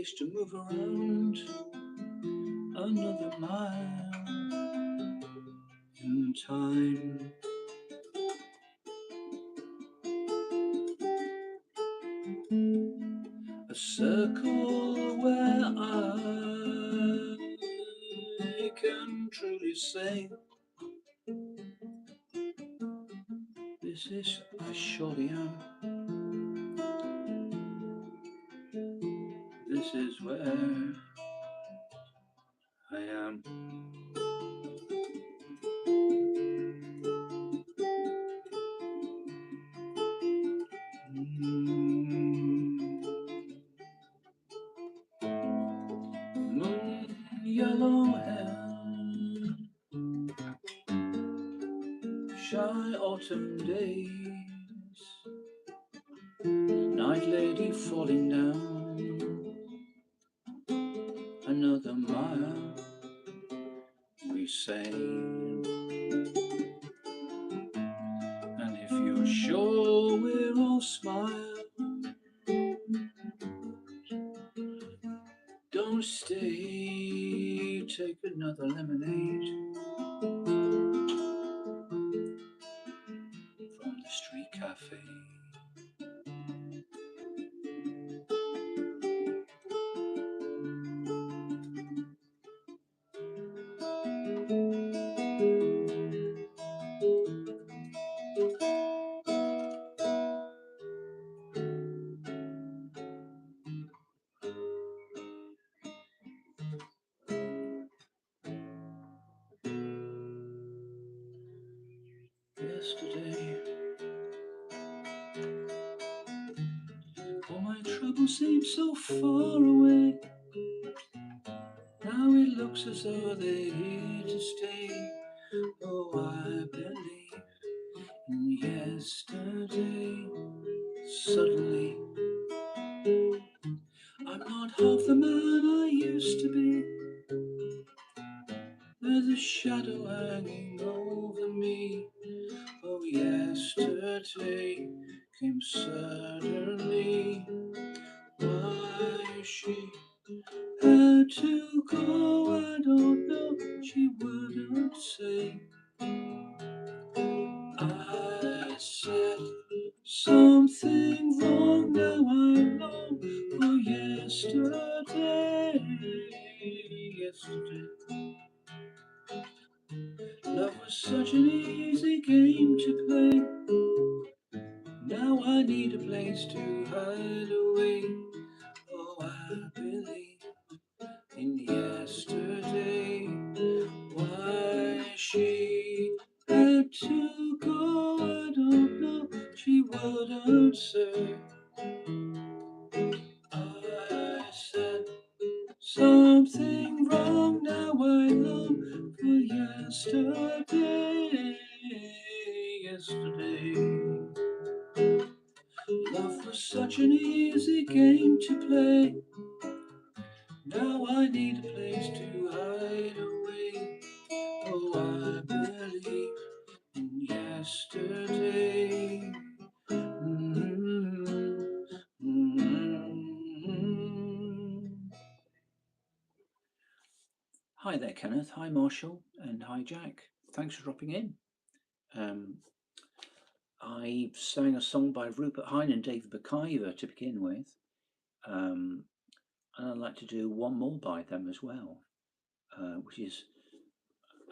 place to move around, another mile in time. A circle where I can truly say, this is, I surely am. This is where I am. Moon, yellow hair, shy autumn days, night lady falling down, another mile, we say. And if you're sure we're all smile, don't stay, take another lemonade from the street cafe. Yesterday, all my troubles seem so far away. Now it looks as though they're here to stay. Oh, I believe in yesterday. Suddenly, I'm not half the man I used to be. There's a shadow hanging over me. Oh, yesterday came suddenly. Why she had to go, I don't know. She wouldn't say. I said something wrong, now I know. Oh, yesterday, yesterday. Love was such an easy game to play. Now I need a place to hide away. Oh, I believe in yesterday. Why she had to go, I don't know. She wouldn't say. I said something wrong, now I long for yesterday. Yesterday, love was such an easy game to play. Now I need a place to hide away. Oh, I believe in yesterday. Mm-hmm. Mm-hmm. Hi there, Kenneth. Hi, Marshall. And hi, Jack. Thanks for dropping in. Um, I sang a song by Rupert Hine and David McIver to begin with. And I'd like to do one more by them as well, which is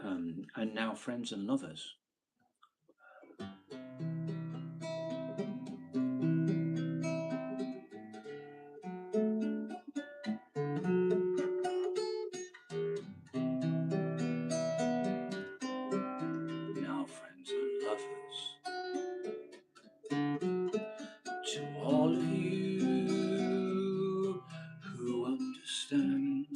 And Now Friends and Lovers. Now, friends and lovers, to all of you who understand,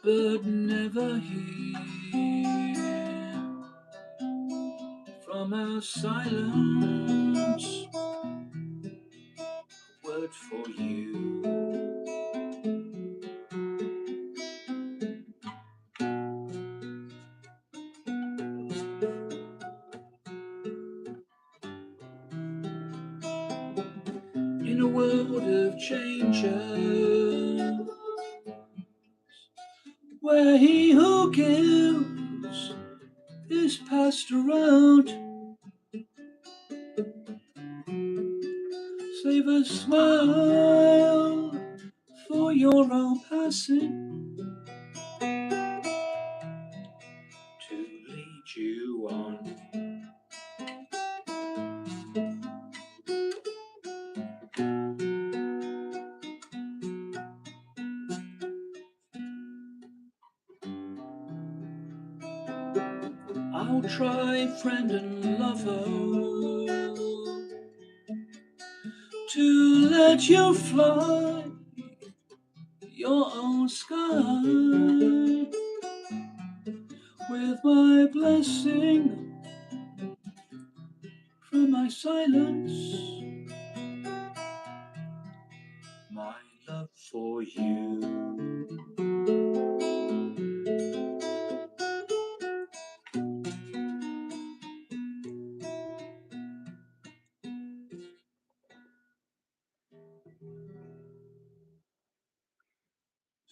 but never hear from our silence a word for you. in a world of changes, where he who gives is passed around. Save a smile for your own passing to lead you on. I'll try, friend and lover, to let you fly your own sky, with my blessing from my silence, my love for you.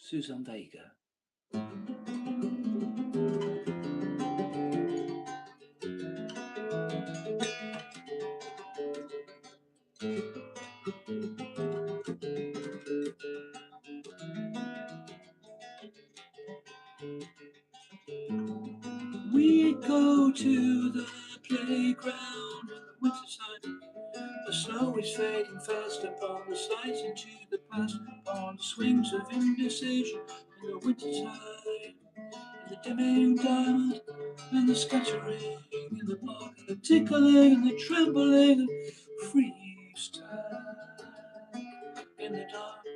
Susan Vega. We go to the playground in the wintertime. The snow is fading fast upon the slides into the past, upon the swings of indecision in the wintertime. And the dimming diamond, and the scattering in the park, and the tickling and the trembling, and freeze tag in the dark.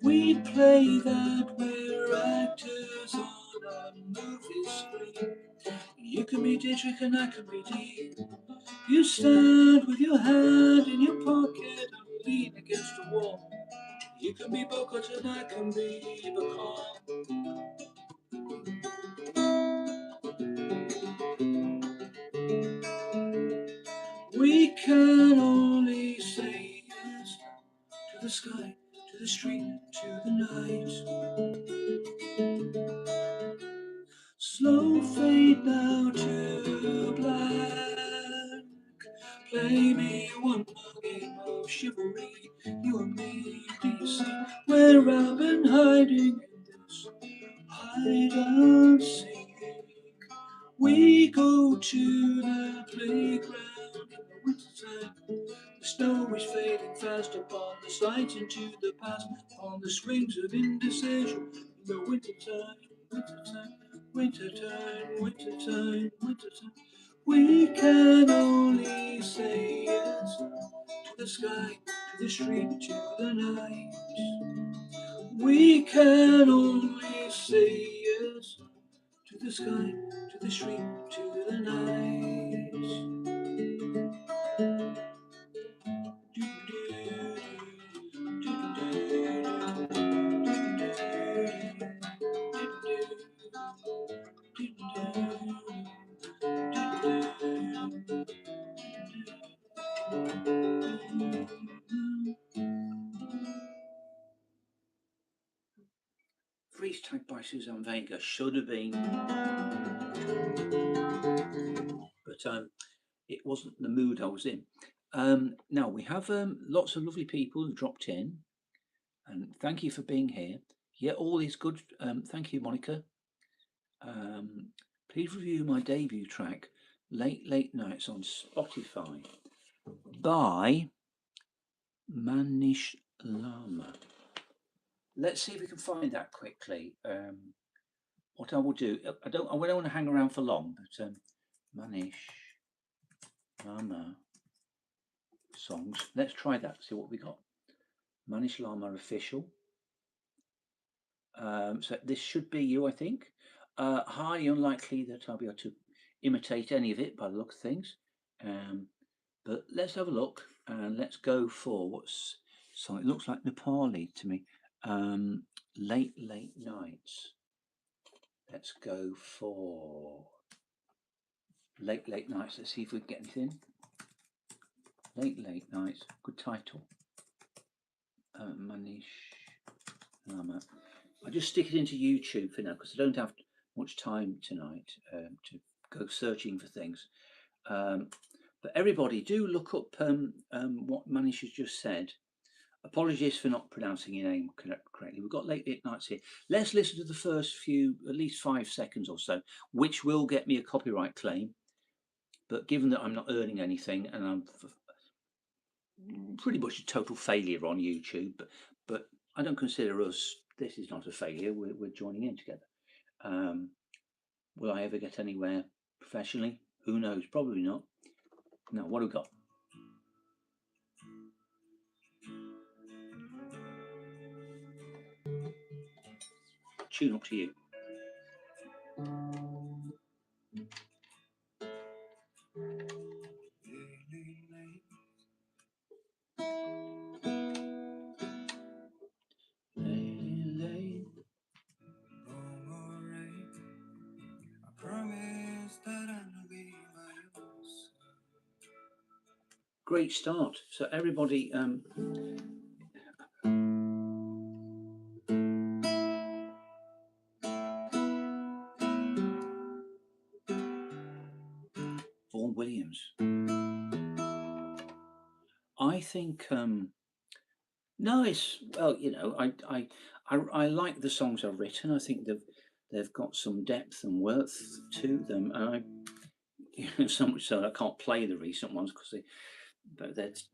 We play that we're actors on a movie screen. You can be Dietrich and I can be Dee. You stand with your hand in your pocket and lean against the wall. You can be Bogart and I can be Bacall. We can only say yes to the sky, to the street, to the night. Slow fade now to black. Play me one more game of chivalry. You and me, do you see where I've been hiding in this hide and seek? We go to the playground in the wintertime. The snow is fading fast upon the slides into the past, on the swings of indecision in the wintertime, wintertime, wintertime, wintertime, wintertime. We can only say yes to the sky, to the street, to the night. We can only say yes to the sky, to the street, to the night. Freeze Tag by Suzanne Vega should have been, but it wasn't the mood I was in. Now we have lots of lovely people who dropped in, and thank you for being here. Yeah, all is good. Thank you, Monica. Please review my debut track, Late Nights, on Spotify by Manish Lama. Let's see if we can find that quickly. What I will do, I don't want to hang around for long, but Manish Lama songs. Let's try that. See what we got. Manish Lama official. So this should be you, I think. Highly unlikely that I'll be able to imitate any of it by the look of things. But let's have a look and let's go for what's song. It looks like Nepali to me. Late Nights. Let's go for Late Nights. Let's see if we can get anything. Late Nights. Good title. Manish Lama. I'll just stick it into YouTube for now because I don't have much time tonight to go searching for things. But everybody, do look up what Manish has just said. Apologies for not pronouncing your name correctly. We've got late nights here. Let's listen to the first few, at least 5 seconds or so, which will get me a copyright claim. But given that I'm not earning anything and I'm pretty much a total failure on YouTube, but I don't consider us. This is not a failure. We're joining in together. Will I ever get anywhere professionally? Who knows? Probably not. Now, what have we got? Tune up to you. Great start. So everybody, Vaughan Williams. I think no, it's well, you know, I like the songs I've written. I think they've got some depth and worth to them, and I you know, so much so I can't play the recent ones because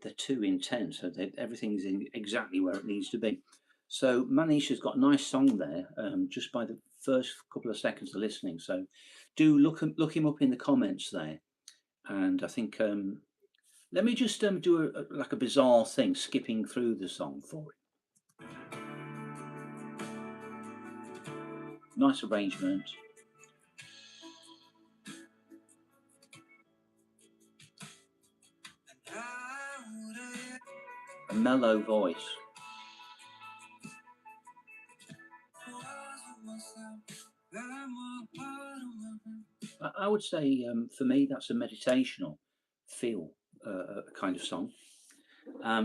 they're too intense. So everything's in exactly where it needs to be. So Manish has got a nice song there, just by the first couple of seconds of listening. So do look him up in the comments there, and I think let me just do like a bizarre thing, skipping through the song for it. Nice arrangement. A mellow voice. I would say for me that's a meditational feel kind of song.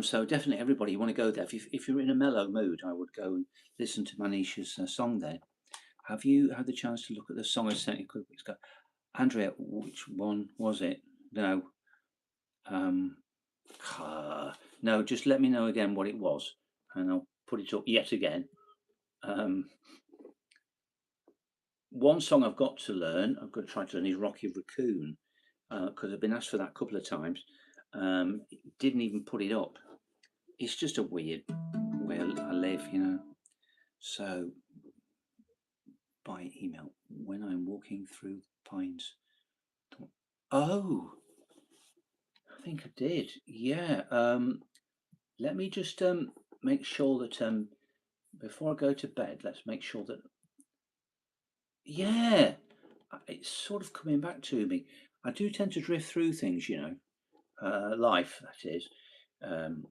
So definitely everybody, you want to go there. If you're in a mellow mood, I would go and listen to Manish's song there. Have you had the chance to look at the song I sent you a couple weeks ago? Andrea, which one was it? No. No, just let me know again what it was and I'll put it up yet again. One song I've got to learn, I've got to try to learn is Rocky Raccoon because I've been asked for that a couple of times. Didn't even put it up. It's just a weird way I live, you know. So by email, when I'm walking through the pines. Oh, I think I did. Yeah. Let me just make sure that before I go to bed, let's make sure that. Yeah, it's sort of coming back to me. I do tend to drift through things, you know, life that is. Um,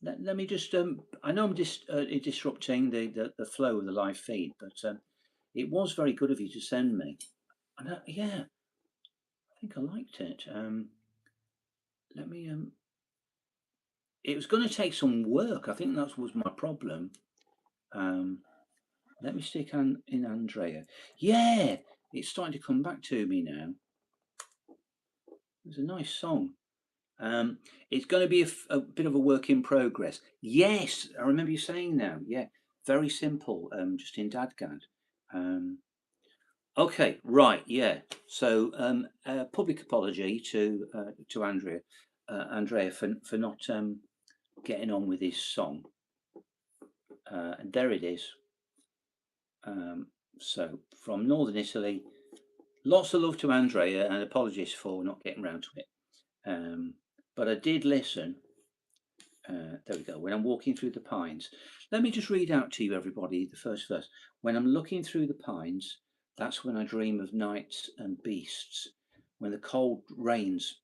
let me just. I know I'm disrupting the flow of the live feed, but it was very good of you to send me. And yeah, I think I liked it. Let me. It was going to take some work. I think that was my problem. Let me stick in Andrea. Yeah, it's starting to come back to me now. It's a nice song. It's going to be a bit of a work in progress. Yes, I remember you saying now. Yeah, very simple. Just in Dadgad. Okay, right. Yeah. So, public apology to Andrea for not getting on with this song. And there it is. So from Northern Italy, lots of love to Andrea and apologies for not getting round to it. But I did listen. There we go. When I'm walking through the pines. Let me just read out to you, everybody, the first verse. When I'm looking through the pines, that's when I dream of nights and beasts. When the cold rains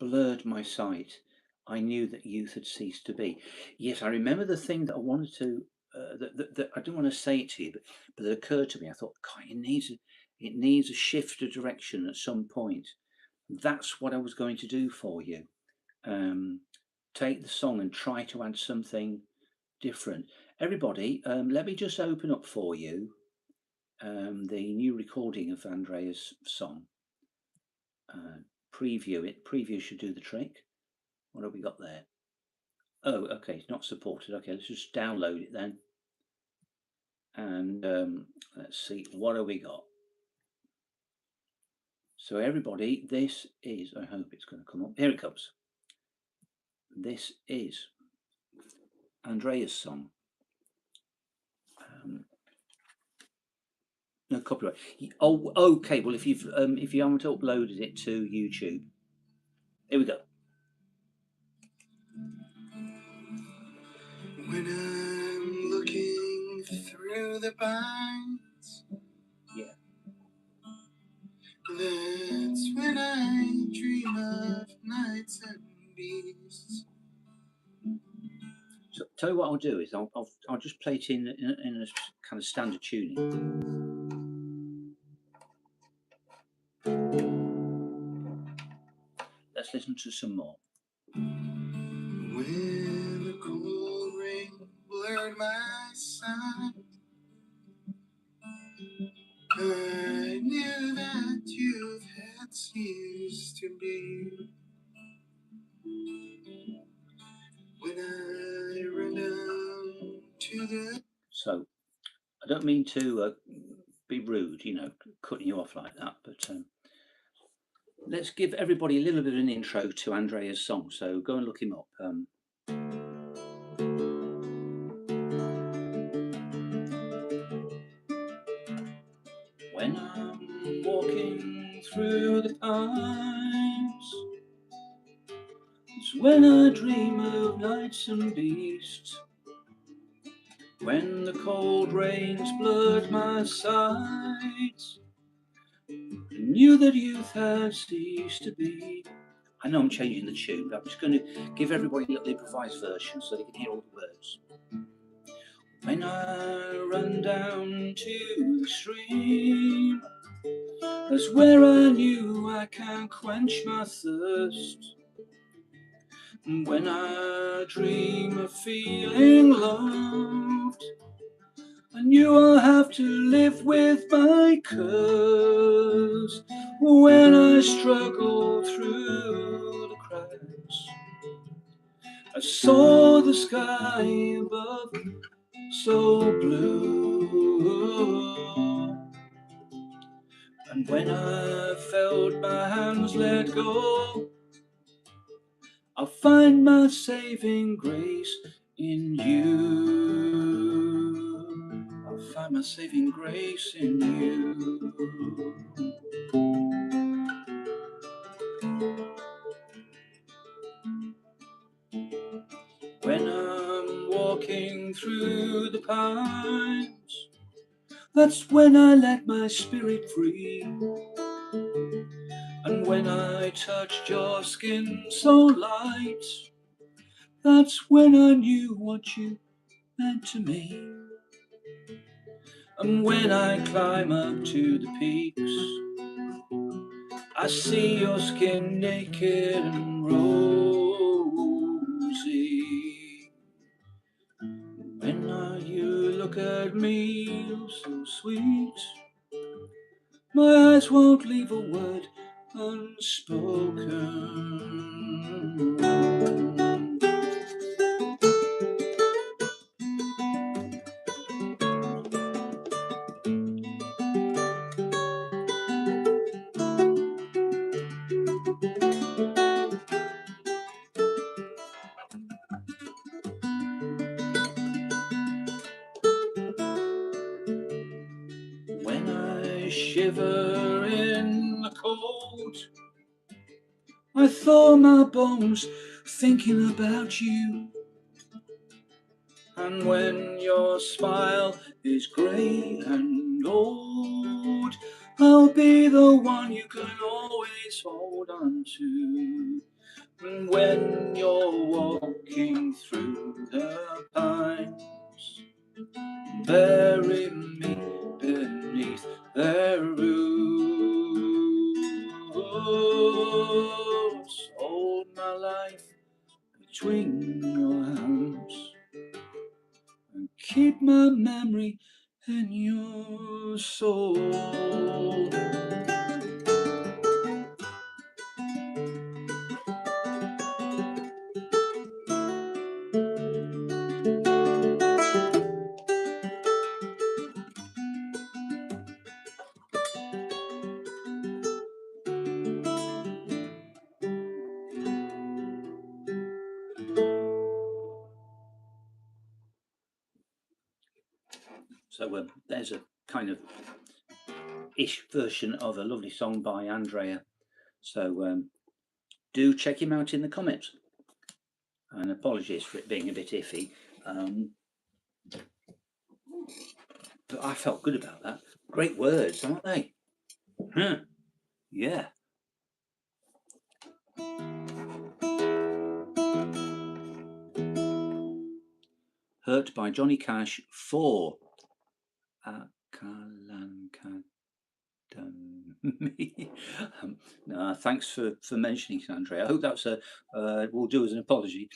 blurred my sight, I knew that youth had ceased to be. Yes, I remember the thing that I wanted to, that I didn't want to say it to you, but it occurred to me. I thought, God, it needs a shift of direction at some point. That's what I was going to do for you. take the song and try to add something different. Everybody, let me just open up for you the new recording of Andrea's song. Preview it. Preview should do the trick. What have we got there? Oh, okay, it's not supported. Okay, let's just download it then. And let's see, what have we got? So everybody, this is, I hope it's going to come up. Here it comes. This is Andrea's song. No copyright. Oh, okay. Well, if you haven't uploaded it to YouTube, here we go. When I'm looking through the pines, yeah, that's when I dream of nights and beasts. So tell you what I'll do is I'll just play it in a kind of standard tuning. Let's listen to some more. When the cold rain blurred my sight, I knew that youth had ceased to be. When I ran down to the... So I don't mean to be rude, cutting you off like that, but let's give everybody a little bit of an intro to Andrea's song. So go and look him up. When I'm walking through the pines, it's when I dream of nights and beasts. When the cold rains blurred my sight, I knew that youth had ceased to be. I know I'm changing the tune, but I'm just going to give everybody a little improvised version so they can hear all the words. When I run down to the stream, that's where I knew I can quench my thirst. And when I dream of feeling loved, I knew I'll have to live with my curse. When I struggle through the cracks, I saw the sky above so blue. And when I felt my hands let go, I'll find my saving grace in you. I'll find my saving grace in you. When I'm walking through the pines, that's when I let my spirit free. And when I touched your skin so light, that's when I knew what you meant to me. And when I climb up to the peaks, I see your skin naked and rosy. When you look at me so sweet, my eyes won't leave a word unspoken. When I shiver in the cold, I thaw my bones thinking about you. And when your smile is grey and old, I'll be the one you can always hold on to. And when you're walking through the pines, bury me beneath their roots. Hold my life between your hands and keep my memory in your soul. So there's a kind of ish version of a lovely song by Andrea. So do check him out in the comments. And apologies for it being a bit iffy. But I felt good about that. Great words, aren't they? Yeah. Hurt by Johnny Cash for Akalanka. No, thanks for mentioning it, Andrea. I hope that's we'll do as an apology.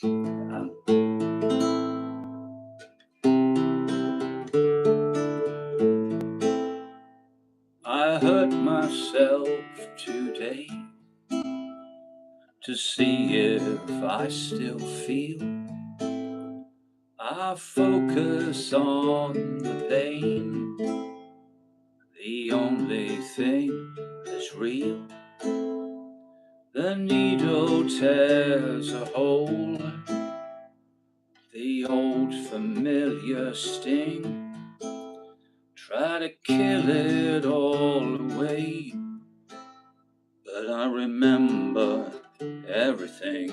I hurt myself today to see if I still feel. I focus on the pain, the only thing that's real. The needle tears a hole, the old familiar sting. Try to kill it all away, but I remember everything.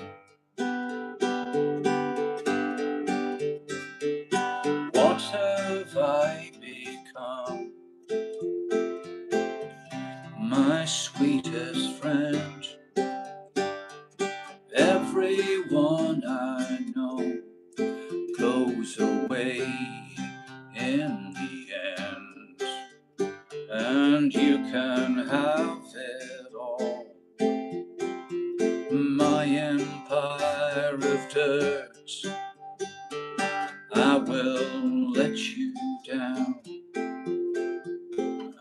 What have I become? My sweetest friend. Everyone I know goes away in the end, and you can have it all. My empire of dirt, I will let you down.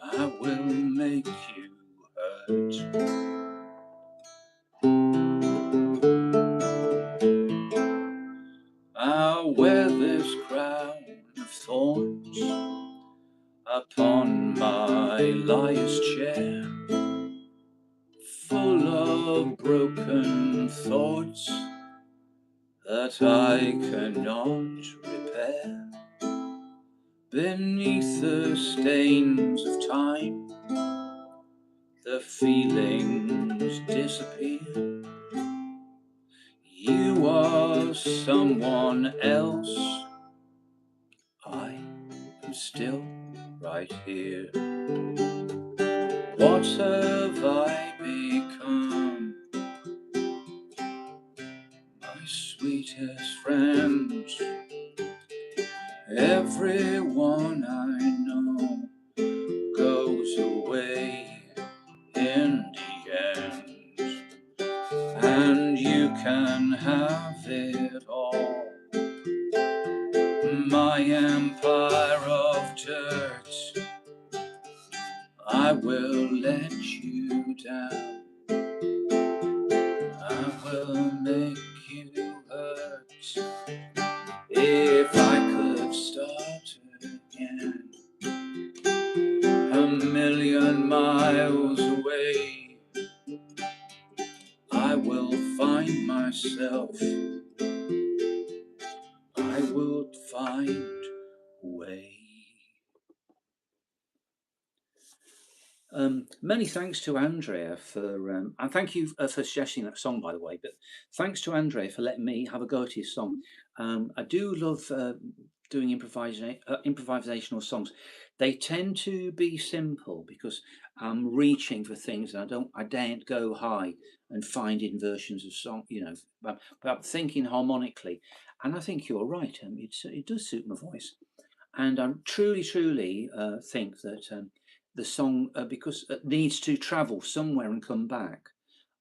I will make you hurt. I'll wear this crown of thorns upon my liar's chair, full of broken thoughts that I cannot repair. Beneath the stains of time, the feelings disappear. You are someone else, I am still right here. What have I become? My sweetest friends, everyone I know goes away in the end, and you can have it all. My empire of dirt, I will let you down. I will make you hurt. If I could start again, a million miles away, I will find myself. I will find a way. Many thanks to Andrea for, and thank you for suggesting that song, by the way. But thanks to Andrea for letting me have a go at his song. I do love doing improvisational songs. They tend to be simple because I'm reaching for things, and I daren't go high and finding versions of song, but I'm thinking harmonically. And I think you're right. It does suit my voice, and I truly think that the song, because it needs to travel somewhere and come back.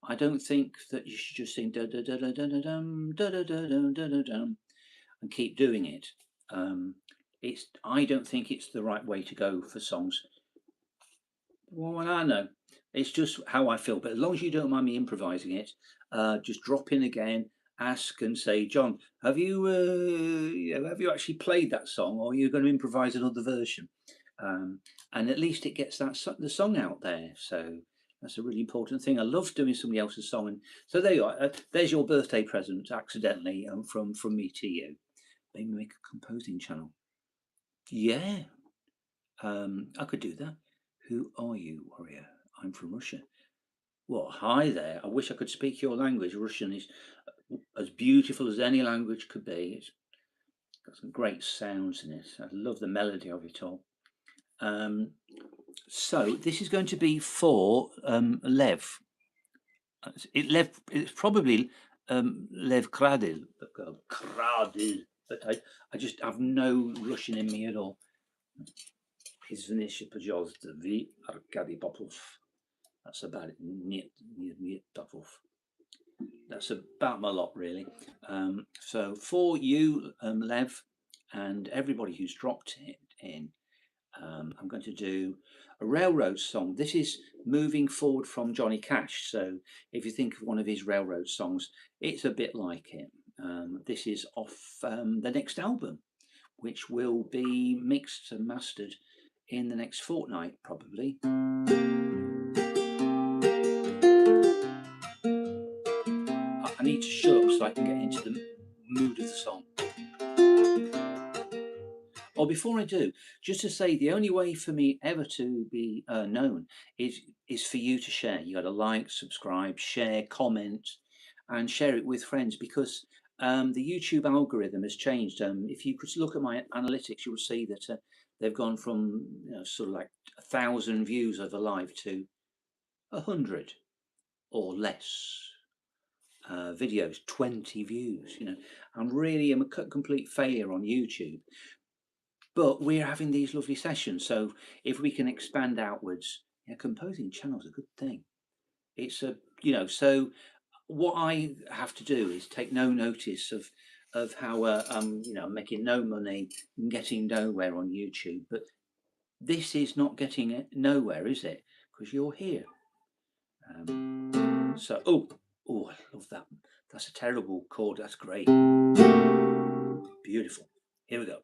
I don't think that you should just sing da da da da da da dum da da da da da da dum and keep doing it. I don't think it's the right way to go for songs. Well, I know. It's just how I feel. But as long as you don't mind me improvising it, just drop in again, ask and say, John, have you actually played that song, or are you going to improvise another version? And at least it gets the song out there. So that's a really important thing. I love doing somebody else's song, and so there you are. There's your birthday present, accidentally, from me to you. Maybe make a composing channel. Yeah, I could do that. Who are you, warrior? I'm from Russia. Well, hi there. I wish I could speak your language. Russian is as beautiful as any language could be. It's got some great sounds in it. I love the melody of it all. So this is going to be for Lev. It's probably Lev Kradil, but I just have no Russian in me at all. Извините, пожалуйста, вы Arkady Popov. That's about it. Niet Popov. That's about my lot, really. So for you, Lev, and everybody who's dropped it in, I'm going to do a railroad song. This is moving forward from Johnny Cash. So if you think of one of his railroad songs, it's a bit like it. This is off the next album, which will be mixed and mastered in the next fortnight, probably. I need to shut up so I can get into the mood of the song. Or before I do, just to say, the only way for me ever to be known is for you to share. You got to like, subscribe, share, comment, and share it with friends, because the YouTube algorithm has changed. If you could look at my analytics, you will see that they've gone from sort of like 1,000 views over live to 100 or less. Videos, 20 views. I'm a complete failure on YouTube. But we're having these lovely sessions, so if we can expand outwards, composing channel's a good thing. It's so what I have to do is take no notice of how I'm making no money and getting nowhere on YouTube. But this is not getting nowhere, is it? Because you're here. So I love that. That's a terrible chord. That's great. Beautiful. Here we go.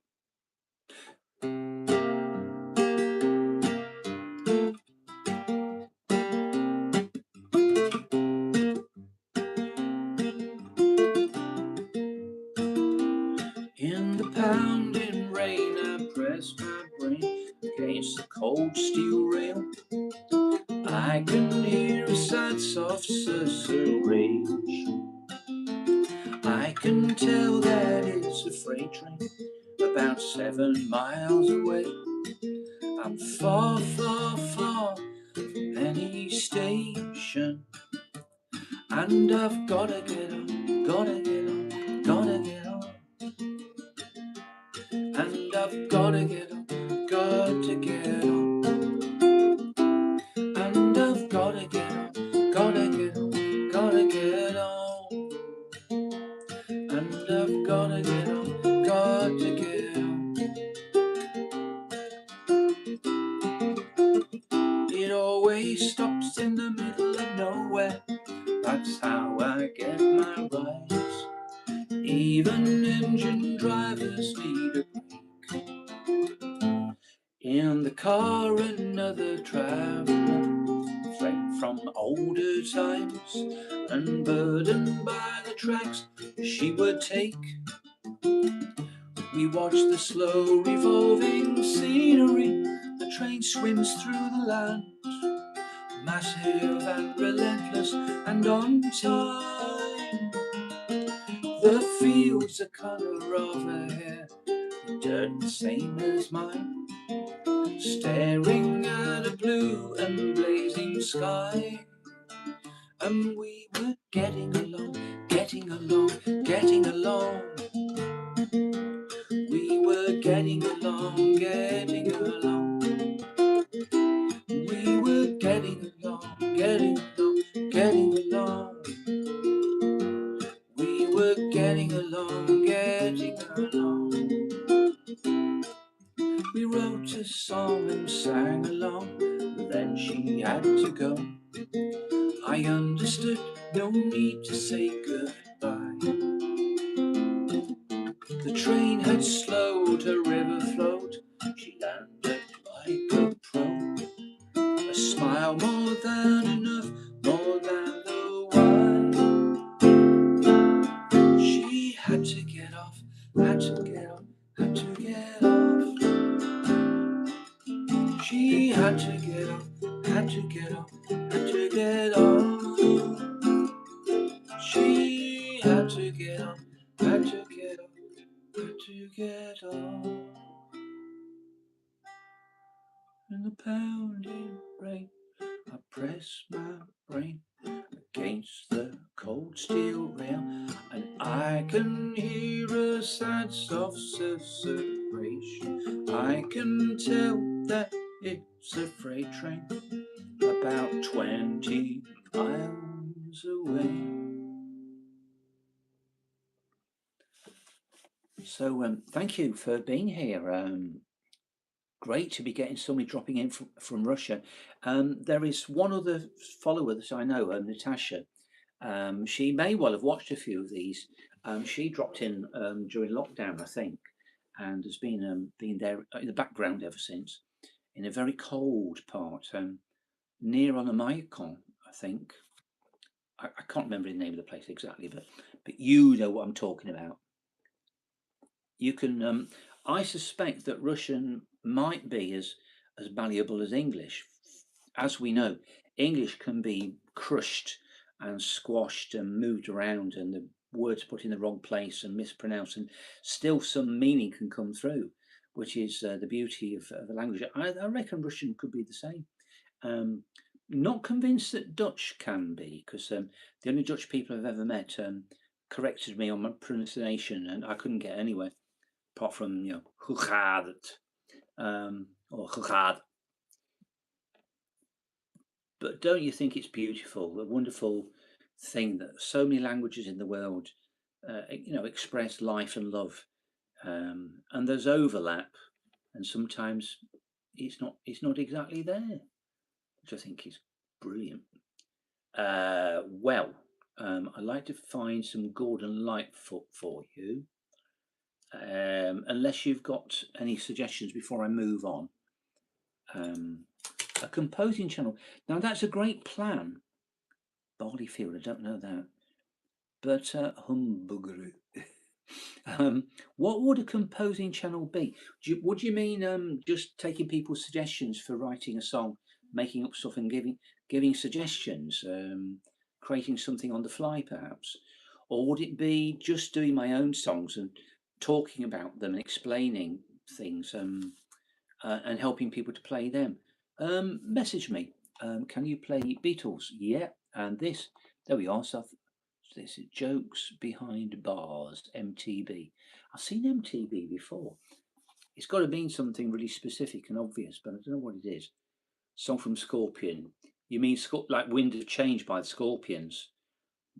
In the pounding rain, I press my brain against the cold steel rail. I can hear a sad, soft susurrage. I can tell that it's a freight train about 7 miles away. I'm far, far, far from any station, and I've gotta get on, gotta get on, gotta get on. And I've gotta get on, got to get on. And I've gotta get on, gotta get on, gotta get on. And I've gotta get on, got to get on. It always stops in the middle of nowhere. That's how I get my rides. Even engine drivers need a break. In the car, another traveler, fled from older times, unburdened by the tracks she would take. We watch the slow revolving scenery. The train swims through the land, massive and relentless and on time. The fields the colour of her hair, the dirt the same as mine, staring at a blue and blazing sky. And we were getting along, getting along, getting along. We were getting along, getting along. We were getting along, getting along, getting along. sang along, then she had to go. I understood, no need to say goodbye. The train had slowed, her river flowed. She landed like a pro. A smile more than enough, more than the wine. She had to get off, had to get off, had to get off. She had to get off, had to get off, had to get off. She had to get off, had to get off, had to get off. In the pounding rain, I press my brain against the cold steel rail, and I can hear a sad, soft susurration. I can tell that it's a freight train about 20 miles away. So thank you for being here. Great to be getting somebody dropping in from Russia. There is one other follower that I know, Natasha. She may well have watched a few of these. She dropped in during lockdown, I think, and has been there in the background ever since. In a very cold part, near on the Maikon, I think. I can't remember the name of the place exactly, but you know what I'm talking about. You can. I suspect that Russian might be as malleable as English. As we know, English can be crushed and squashed and moved around, and the words put in the wrong place and mispronounced, and still some meaning can come through, which is the beauty of the language. I reckon Russian could be the same. Not convinced that Dutch can be, because the only Dutch people I've ever met corrected me on my pronunciation, and I couldn't get anywhere apart from hoe gaat het, or hoe gaat. But don't you think it's beautiful, a wonderful thing that so many languages in the world, express life and love, and there's overlap, and sometimes it's not exactly there, which I think is brilliant. Well, I'd like to find some Gordon Lightfoot for you, unless you've got any suggestions before I move on. A composing channel. Now that's a great plan. Barleyfield, I don't know that. But humbuggery. What would a composing channel be? Would you mean just taking people's suggestions for writing a song, making up stuff and giving suggestions, creating something on the fly perhaps? Or would it be just doing my own songs and talking about them and explaining things and helping people to play them? Message me. Can you play Beatles? Yeah. And this, there we are. So this is Jokes Behind Bars, MTB. I've seen MTB before. It's got to mean something really specific and obvious, but I don't know what it is. Song from Scorpion. You mean like Wind of Change by the Scorpions?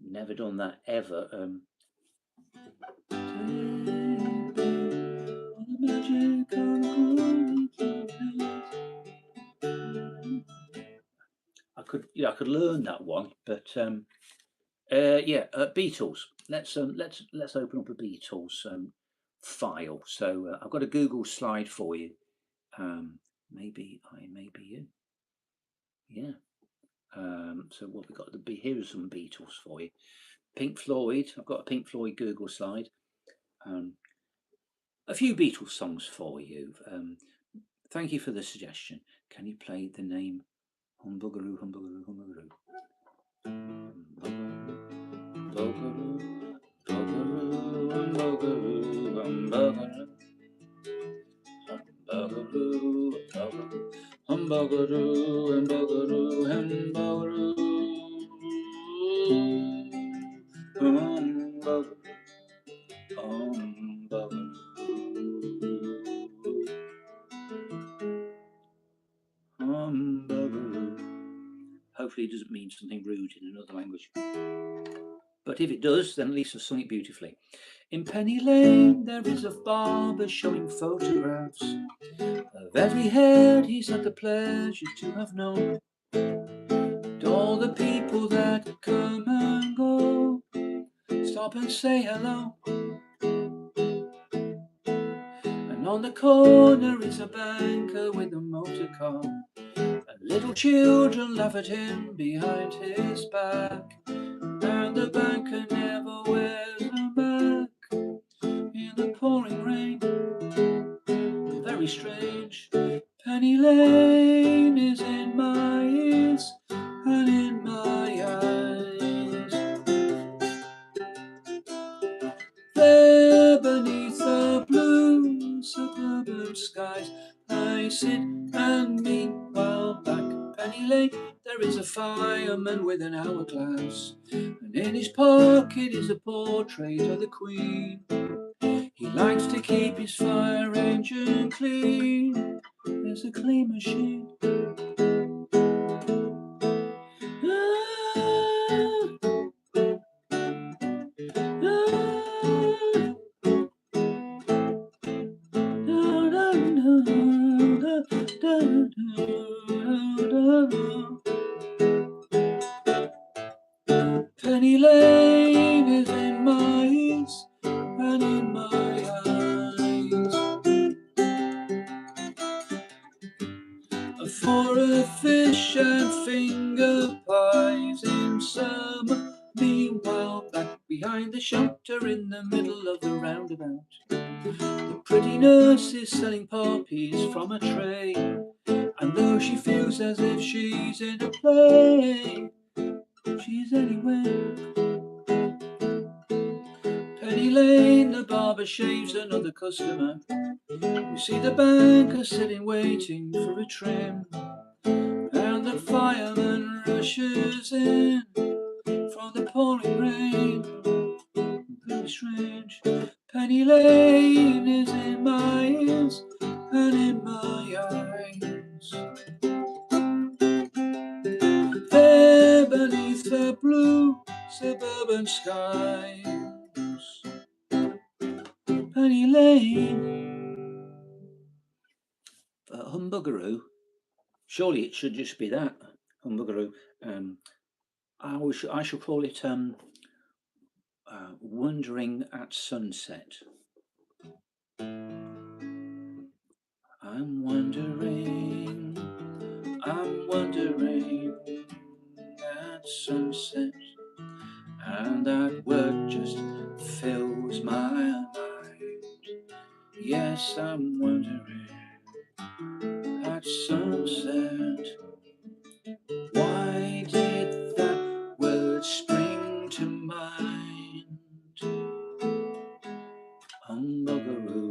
Never done that ever. I could learn that one, but Beatles. Let's open up a Beatles file. So I've got a Google slide for you. Maybe I may be you. Yeah. So what we got? Here are some Beatles for you. Pink Floyd. I've got a Pink Floyd Google slide. A few Beatles songs for you. Thank you for the suggestion. Can you play the name Humbuggeroo, Humbuggeroo, Humbuggeroo? Humbuggeroo, Humbuggeroo, Humbuggeroo, Humbuggeroo. Humbuggeroo, Humbuggeroo, Humbuggeroo, Humbuggeroo, Humbuggeroo, Humbuggeroo. Hopefully it doesn't mean something rude in another language. but if it does, then at least I've sung it beautifully. In Penny Lane there is a barber showing photographs of every head he's had the pleasure to have known, and all the people that come and go stop and say hello. And on the corner is a banker with a motor car, and little children laugh at him behind his back. And the banker never wears a mask in the pouring rain. Very strange. Penny Lane is in my ears and in my eyes. There beneath the blue suburban skies I sit and meanwhile back Penny Lane there is a fireman with an hourglass, and in his pocket is a portrait of the Queen. He likes to keep his fire engine clean. There's a clean machine. Penny Lane is in my ears and in my eyes. For a fish and finger pies in summer, meanwhile back behind the shelter in the middle of the roundabout, the pretty nurse is selling poppies from a tray, and though she feels as if she's in a play, she's anywhere. Penny Lane, the barber shaves another customer. We see the banker sitting waiting for a trim, and the fireman rushes in from the pouring rain. Very strange. Penny Lane is in my ears and in my eyes. There beneath the blue suburban skies, Penny Lane. Humbuggeroo. Surely it should just be that. Humbuggeroo. I shall call it Wandering at Sunset. I'm wondering at sunset, and that word just fills my mind. Yes, I'm wondering at sunset. Why did that word spring to mind? Humbuggeroo,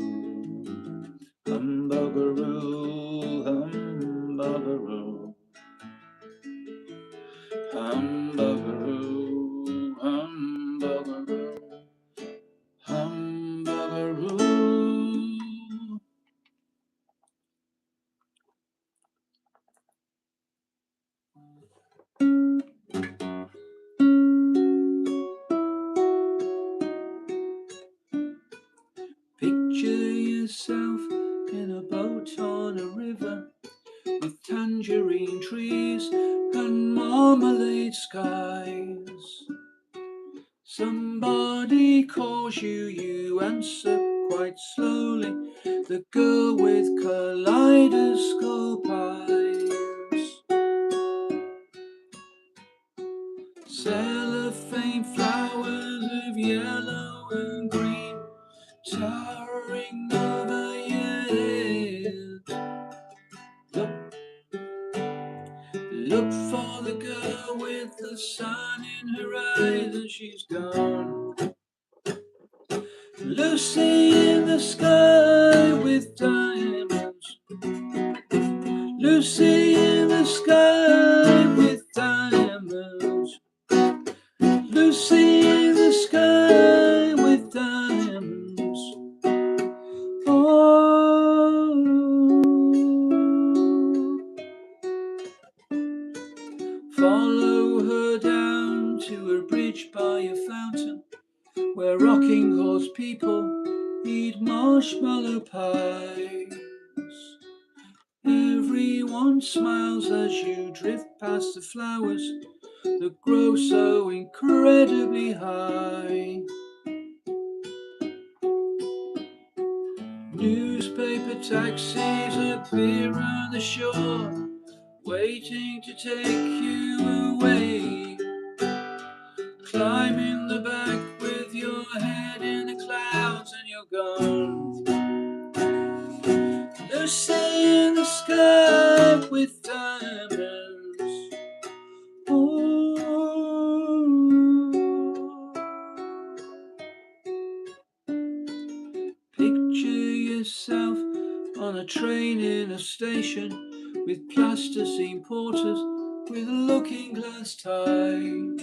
humbuggeroo, humbuggeroo, humbuggeroo, humbuggeroo, humbuggeroo. Picture yourself in a boat on a river with tangerine trees and marmalade skies. Somebody calls you, you answer quite slowly. The girl with kaleidoscope eyes. Cellophane flowers of yellow and green towering over your head. Look for the girl with the sun in her eyes and she's gone. Lucy in the sky with diamonds. Lucy in the sky with diamonds. Lucy in the sky with diamonds. Oh, follow her down to a bridge by a fountain where rocking horse people eat marshmallow pies. Everyone smiles as you drift past the flowers that grow so incredibly high. Newspaper taxis appear on the shore, waiting to take you away. Climb in the back with your head in the clouds and you're gone. Lucy in the sky with diamonds. Ooh. Picture yourself on a train in a station with plasticine porters with looking glass ties.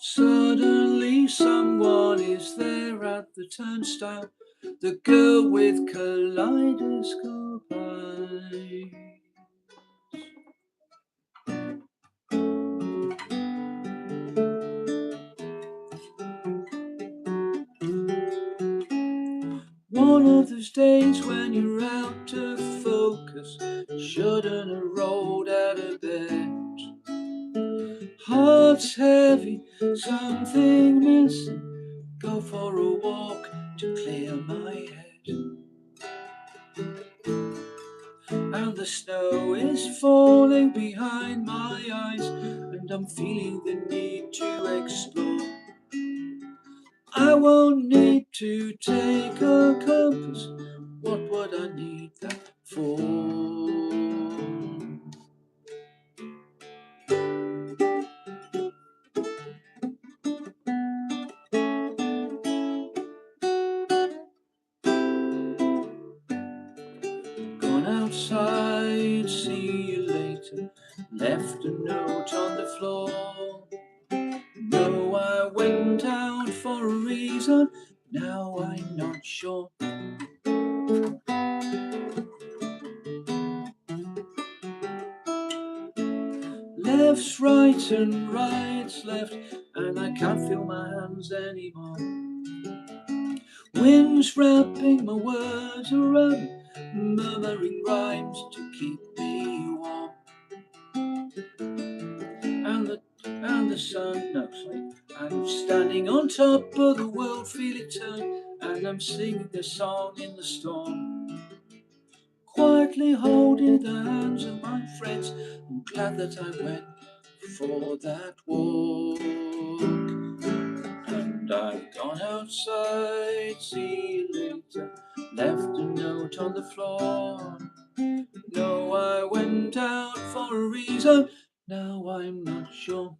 Suddenly someone is there at the turnstile, the girl with kaleidoscope eyes. One of those days when you're out of focus, shouldn't have rolled out of bed. Heart's heavy, something missing. Go for a walk to clear my head. And the snow is falling behind my eyes, and I'm feeling the need to explore. I won't need to take a compass. What would I need that for? Gone outside, see you later. Left a note on the floor. No, I went out for a reason. Now I'm not sure. Left's right and right's left, and I can't feel my hands anymore. Wind's wrapping my words around, murmuring rhymes to keep me warm. And the sun, no, sorry, I'm standing on top of the world, feel it turn, and I'm singing a song in the storm. Quietly holding the hands of my friends, I'm glad that I went for that walk. And I've gone outside, see you later, left a note on the floor. No, I went out for a reason, now I'm not sure.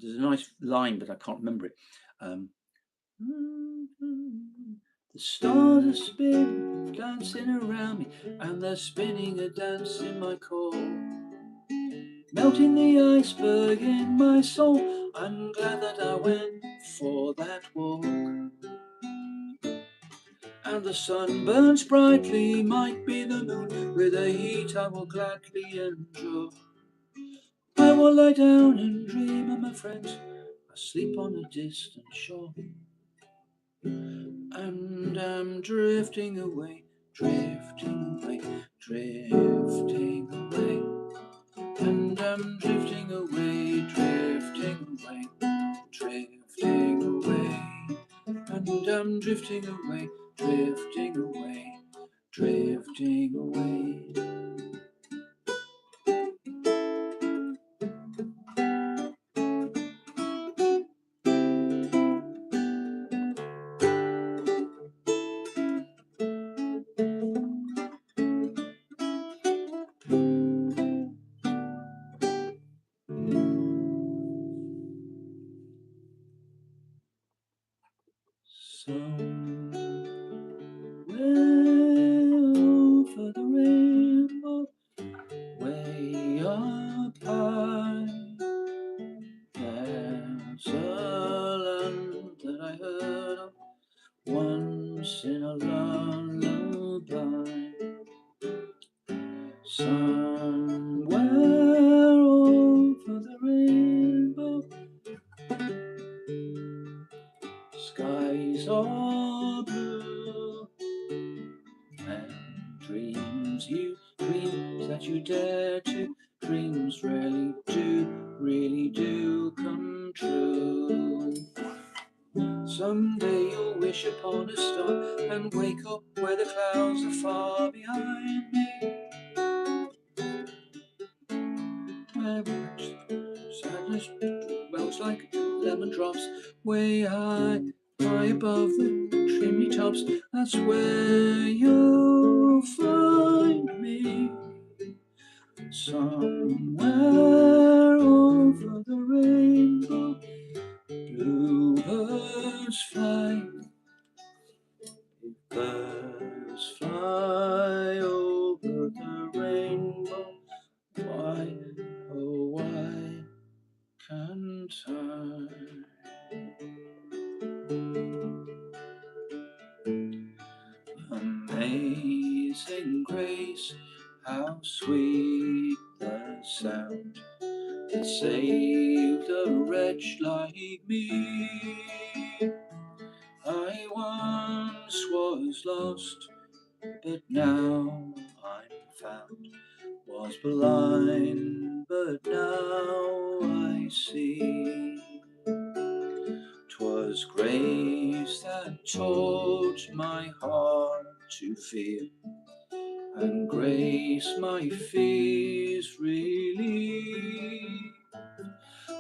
There's a nice line, but I can't remember it. The stars are spinning, dancing around me, and they're spinning a dance in my core. Melting the iceberg in my soul, I'm glad that I went for that walk. And the sun burns brightly, might be the moon, with the heat I will gladly endure. I will lie down and dream of my friends, asleep on a distant shore. And I'm drifting away, drifting away, drifting away. And I'm drifting away, drifting away, drifting away. And I'm drifting away, drifting away, drifting away. Somewhere over the rainbow. Somewhere over the rainbow, skies are blue, and dreams that you dare to, dreams really do come true. Someday you'll wish upon a star and wake up where the clouds are far behind me, where sadness melts like lemon drops way high, high above the chimney tops. That's where you'll find me, somewhere over the rainbow. Bluebirds fly, birds fly over the rainbow. Why, oh why can't I? Amazing grace, how sweet the sound that saved a wretch like me. I once was lost, but now I'm found. Was blind, but now I see. 'Twas grace that taught my heart to fear, and grace my fears relieved.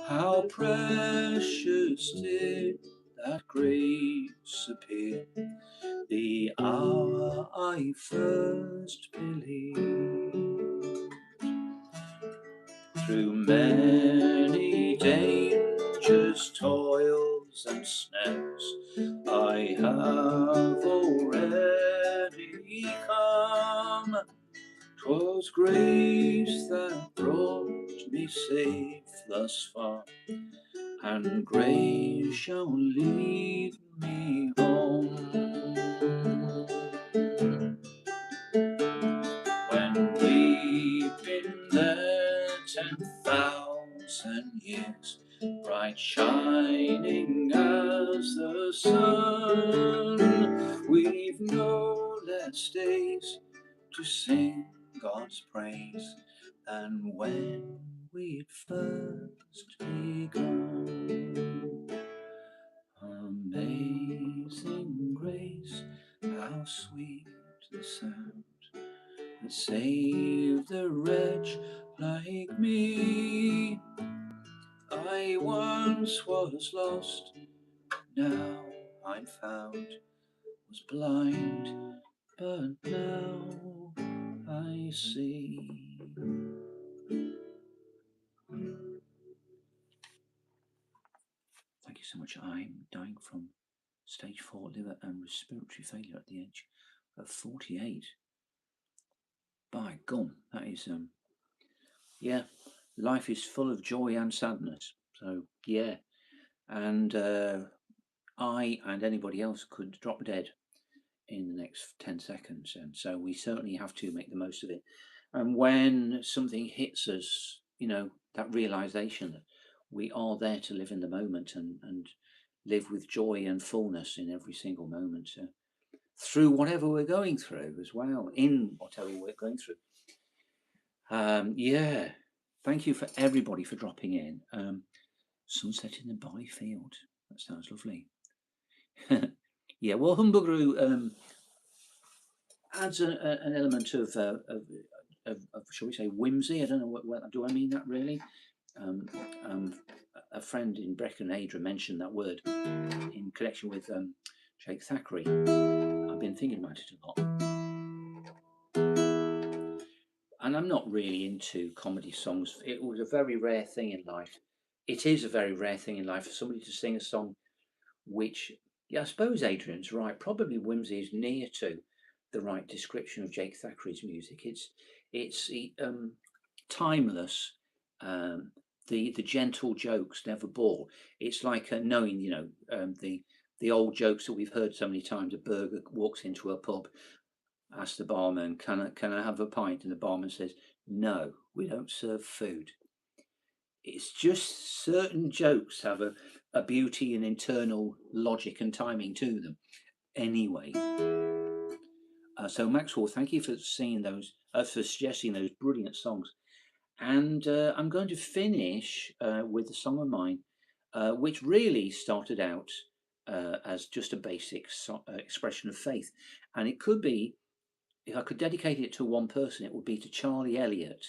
How precious did that grace appear the hour I first believed. Through many dangers, toils and snares, I have already come. 'Twas grace that brought me safe thus far, and grace shall lead me home. When we've been there 10,000 years, bright shining as the sun, we've no less days to sing God's praise than when we'd first begun. Amazing grace, how sweet the sound that saved a wretch like me. I once was lost, now I'm found, was blind, but now I see. Thank you so much. I'm dying from stage 4 liver and respiratory failure at the age of 48. By gum, that is yeah, life is full of joy and sadness. So yeah, and I and anybody else could drop dead in the next 10 seconds, and so we certainly have to make the most of it. And when something hits us, you know, that realization that we are there to live in the moment and live with joy and fullness in every single moment, through whatever we're going through as well, in whatever we're going through. Yeah, thank you for everybody for dropping in. Sunset in the Bali Field, that sounds lovely. Yeah, well, Humbugaroo adds an element of shall we say, whimsy. I don't know what do I mean that really. A friend in Brecon, Adra, mentioned that word in connection with Jake Thackeray. I've been thinking about it a lot, and I'm not really into comedy songs. It was a very rare thing in life. It is a very rare thing in life for somebody to sing a song which, yeah, I suppose Adrian's right. Probably whimsy is near to the right description of Jake Thackeray's music. It's timeless. The gentle jokes never bore. It's like knowing, you know, the old jokes that we've heard so many times. A burger walks into a pub asks the barman, can I have a pint? And the barman says, no, we don't serve food. It's just certain jokes have a beauty and internal logic and timing to them. Anyway, so Maxwell, thank you for seeing those, for suggesting those brilliant songs. And I'm going to finish with a song of mine, which really started out as just a basic expression of faith. And it could be, if I could dedicate it to one person, it would be to Charlie Elliott.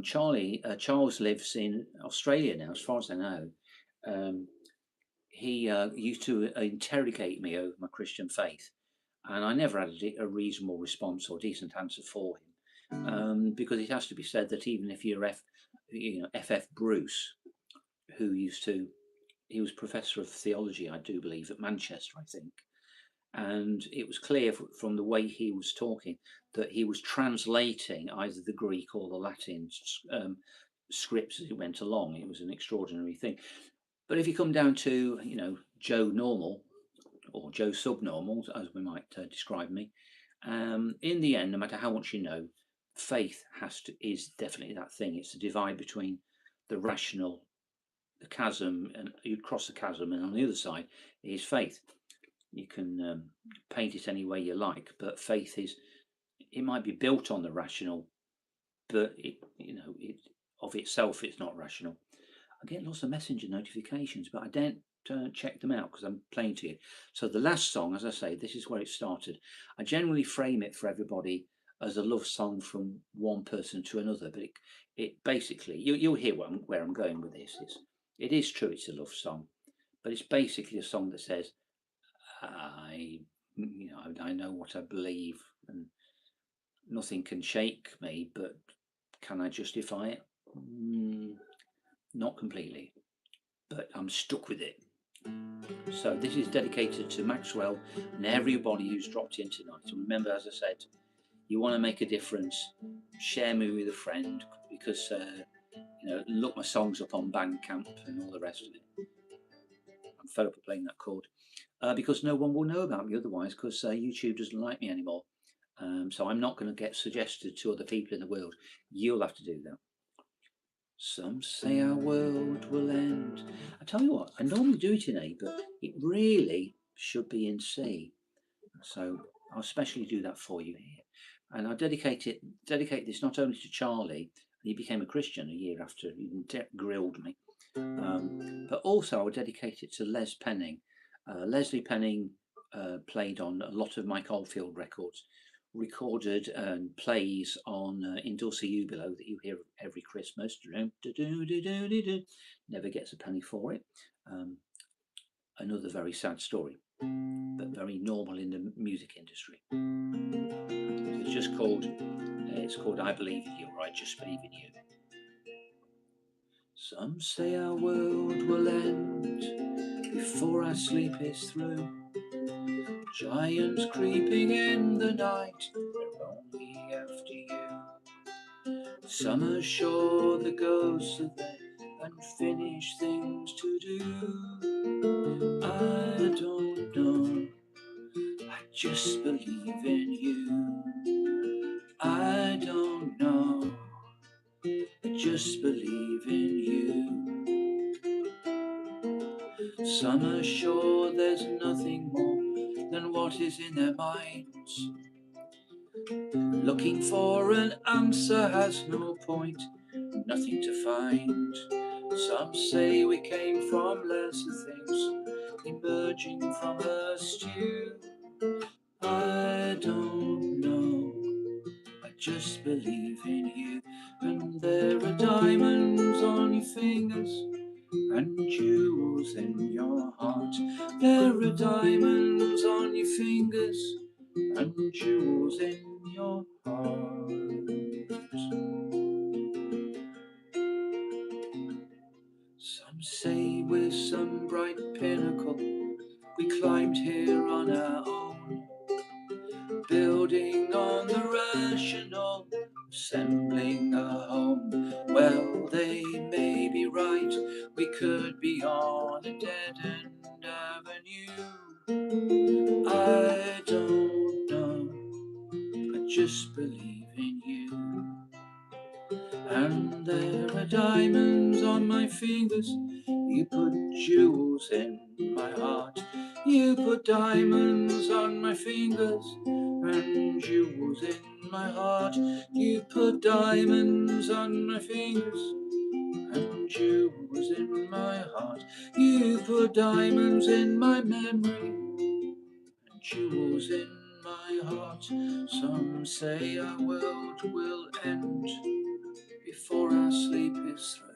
Charles lives in Australia now, as far as I know. He used to interrogate me over my Christian faith, and I never had a reasonable response or decent answer for him, because it has to be said that even if you're FF Bruce, who he was professor of theology, I do believe, at Manchester, I think, and it was clear from the way he was talking that he was translating either the Greek or the Latin scripts as it went along. It was an extraordinary thing. But if you come down to, Joe Normal, or Joe Subnormal, as we might describe me, in the end, no matter how much you know, faith is definitely that thing. It's the divide between the rational, the chasm, and you cross the chasm, and on the other side is faith. You can paint it any way you like, but faith it might be built on the rational, but of itself it's not rational. I get lots of messenger notifications, but I don't check them out because I'm playing to you. So the last song, as I say, this is where it started. I generally frame it for everybody as a love song from one person to another, but it basically, you'll hear where I'm going with this. It is true, it's a love song, but it's basically a song that says, I know what I believe, and nothing can shake me, but can I justify it? Not completely, but I'm stuck with it. So this is dedicated to Maxwell and everybody who's dropped in tonight. And remember, as I said, you want to make a difference, share me with a friend, because look my songs up on Bandcamp and all the rest of it. I'm fed up of playing that chord. Because no one will know about me otherwise, because YouTube doesn't like me anymore. So I'm not going to get suggested to other people in the world. You'll have to do that. Some say our world will end. I tell you what, I normally do it in A, but it really should be in C. So I'll especially do that for you here. And I dedicate this not only to Charlie, he became a Christian a year after he grilled me, but also I will dedicate it to Les Penning. Leslie Penning played on a lot of Mike Oldfield records, recorded and plays on In Dulce Jubilo that you hear every Christmas. Never gets a penny for it. Another very sad story, but very normal in the music industry. So it's called I Believe in You, or I Just Believe in You. Some say our world will end before our sleep is through. Giants creeping in the night, they're only after you. Some are sure the ghosts are there, unfinished things to do. I don't know, I just believe in you. I don't know, I just believe in you. Some are sure there's nothing more than what is in their minds. Looking for an answer has no point, nothing to find. Some say we came from lesser things, emerging from a stew. I don't know, I just believe in you. And there are diamonds on your fingers and jewels in your heart. There are diamonds on your fingers and jewels in your heart. Some say we're some bright pinnacle, we climbed here on our own, building on the rational, assembling a home. Well, they may be right, we could be on a dead-end avenue. I don't know, just believe in you. And there are diamonds on my fingers, you put jewels in my heart. You put diamonds on my fingers and jewels in my heart. You put diamonds on my fingers and jewels in my heart. You put diamonds in my memory and jewels in my heart. Some say our world will end before our sleep is through.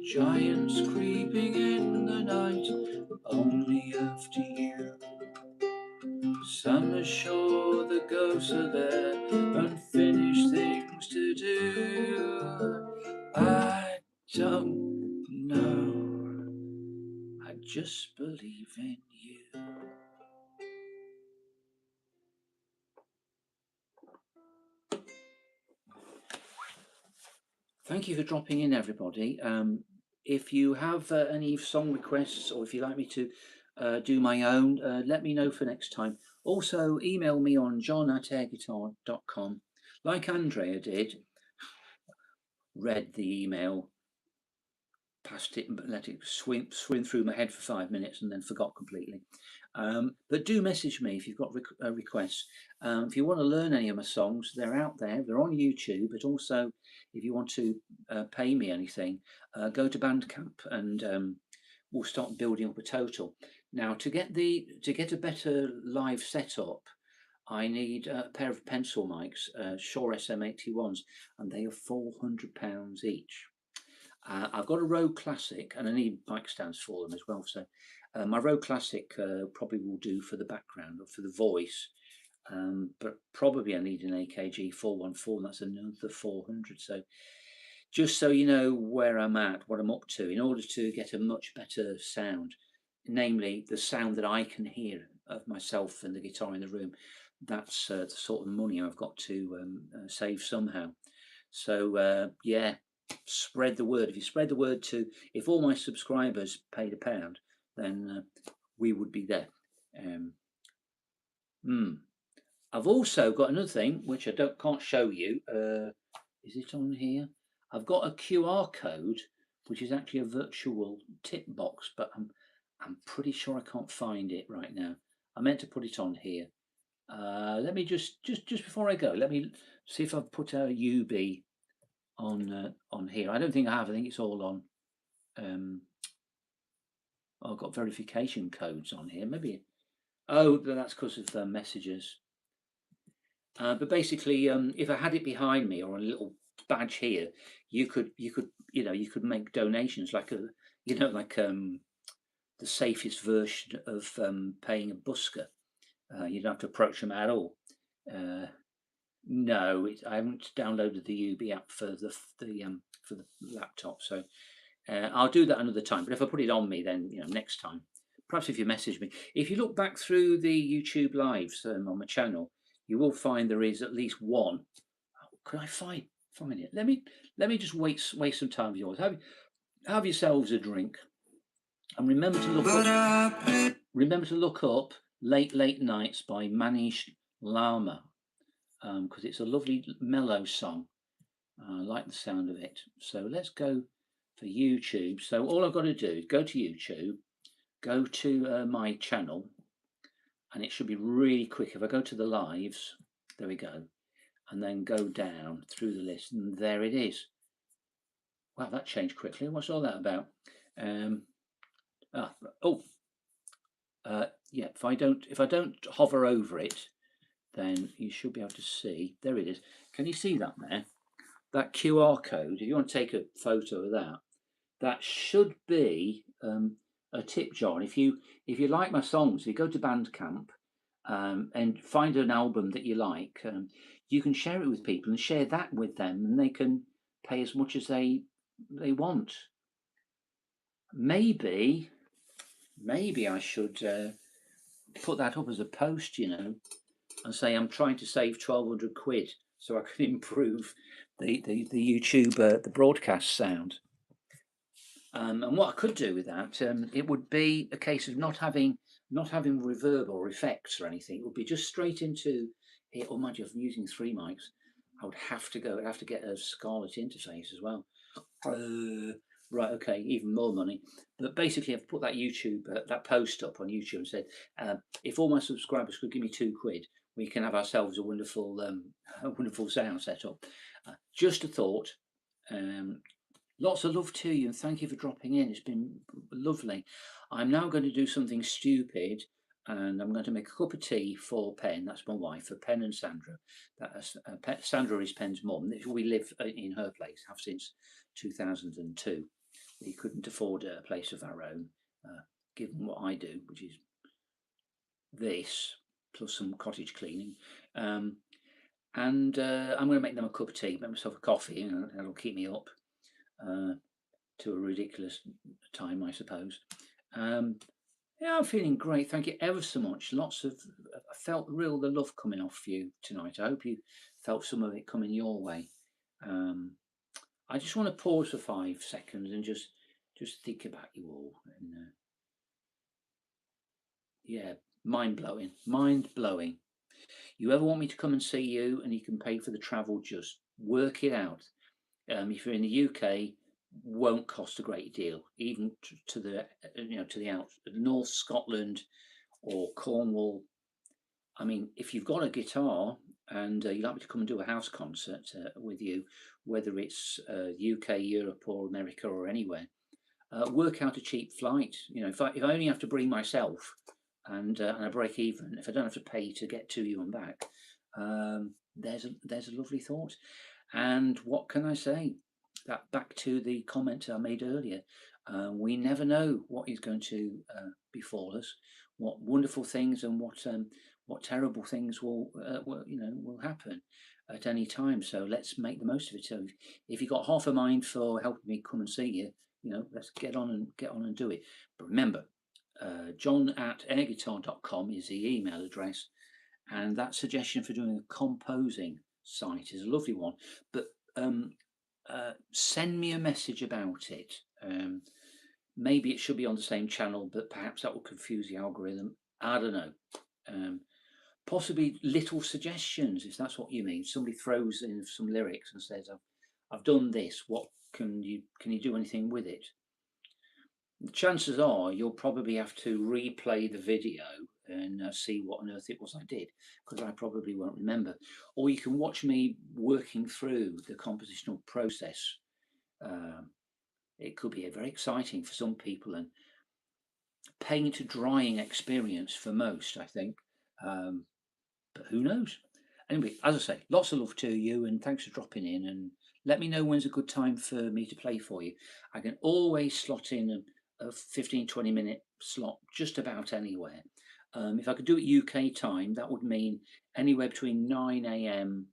Giants creeping in the night, only after you. Some are sure the ghosts are there, unfinished things to do. I don't know, I just believe in you. Thank you for dropping in, everybody. If you have any song requests, or if you'd like me to do my own, let me know for next time. Also, email me on john@airguitar.com. Like Andrea did, read the email, passed it, let it swim through my head for 5 minutes, and then forgot completely. But do message me if you've got requests. If you want to learn any of my songs, they're out there. They're on YouTube. But also, if you want to pay me anything, go to Bandcamp, and we'll start building up a total. Now, to get a better live setup, I need a pair of pencil mics, Shure SM81s, and they are £400 each. I've got a Rode Classic, and I need mic stands for them as well. So my Rode Classic probably will do for the background or for the voice, but probably I need an AKG 414. That's another 400. So just so you know where I'm at, what I'm up to, in order to get a much better sound, namely the sound that I can hear of myself and the guitar in the room. That's the sort of money I've got to save somehow. So yeah, spread the word. If you spread the word if all my subscribers paid £1, then we would be there. I've also got another thing which I can't show you. Is it on here? I've got a QR code which is actually a virtual tip box, but I'm pretty sure I can't find it right now. I meant to put it on here. Let me just before I go, let me see if I've put a UB on here. I don't think I have. I think it's all on. I've got verification codes on here. Maybe. Oh, that's because of messages. But basically, if I had it behind me or a little badge here, you could make donations like the safest version of paying a busker. You don't have to approach them at all. No, I haven't downloaded the UB app for the laptop, so I'll do that another time. But if I put it on me, then next time. Perhaps if you message me, if you look back through the YouTube lives on my channel, you will find there is at least one. Oh, could I find it? Let me just waste some time with yours. Have yourselves a drink, and remember to look up Late Nights by Manish Lama, because it's a lovely mellow song. I like the sound of it. So let's go for YouTube. So all I've got to do is go to YouTube, go to my channel, and it should be really quick. If I go to the lives, there we go, and then go down through the list, and there it is. Wow, that changed quickly. What's all that about? Yeah. If I don't hover over it, then you should be able to see. There it is. Can you see that there? That QR code. If you want to take a photo of that, that should be a tip jar. If you like my songs, if you go to Bandcamp and find an album that you like, you can share it with people and share that with them, and they can pay as much as they want. Maybe I should put that up as a post, and say I'm trying to save 1,200 quid so I can improve the YouTube the broadcast sound. And what I could do with that, it would be a case of not having reverb or effects or anything. It would be just straight into or mind you, if I'm using 3 mics, I would have to get a Scarlett interface as well. Right, okay, even more money. But basically, I've put that that post up on YouTube and said, if all my subscribers could give me £2, we can have ourselves a wonderful, a wonderful sound setup. Just a thought. Lots of love to you, and thank you for dropping in. It's been lovely. I'm now going to do something stupid, and I'm going to make a cup of tea for Pen. That's my wife, for Pen and Sandra. Sandra is Pen's mum. We live in her place, have since 2002. We couldn't afford a place of our own, given what I do, which is this plus some cottage cleaning. I'm going to make them a cup of tea, make myself a coffee, and that'll keep me up to a ridiculous time, I suppose. Yeah, I'm feeling great. Thank you ever so much. I felt the love coming off you tonight. I hope you felt some of it coming your way. I just want to pause for 5 seconds and just think about you all. And yeah, mind blowing. You ever want me to come and see you and you can pay for the travel, just work it out. If you're in the UK, won't cost a great deal, even to the North Scotland or Cornwall. I mean, if you've got a guitar and you'd like me to come and do a house concert with you, whether it's UK, Europe, or America, or anywhere, work out a cheap flight. If I only have to bring myself and I break even, if I don't have to pay to get to you and back, there's a lovely thought. And what can I say? That back to the comment I made earlier. We never know what is going to befall us, what wonderful things and what terrible things will happen at any time. So let's make the most of it. So if you've got half a mind for helping me come and see you, let's get on and do it. But remember, john@airguitar.com is the email address, and that suggestion for doing a composing site is a lovely one. But send me a message about it. Maybe it should be on the same channel, but perhaps that will confuse the algorithm. I don't know. Possibly little suggestions, if that's what you mean. Somebody throws in some lyrics and says, "I've done this. What can you do anything with it?" The chances are you'll probably have to replay the video and see what on earth it was I did, because I probably won't remember. Or you can watch me working through the compositional process. It could be very exciting for some people and paint drying experience for most, I think. But who knows? Anyway, as I say, lots of love to you, and thanks for dropping in. And let me know when's a good time for me to play for you. I can always slot in a 15-20 minute slot just about anywhere. If I could do it UK time, that would mean anywhere between 9 a.m.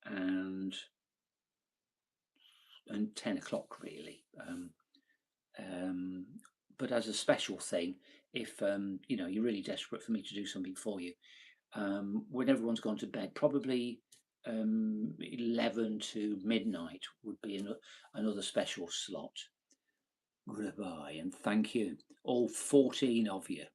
and 10 o'clock, really. But as a special thing, if you're really desperate for me to do something for you, when everyone's gone to bed, probably 11 to midnight would be another special slot. Goodbye, and thank you, all 14 of you.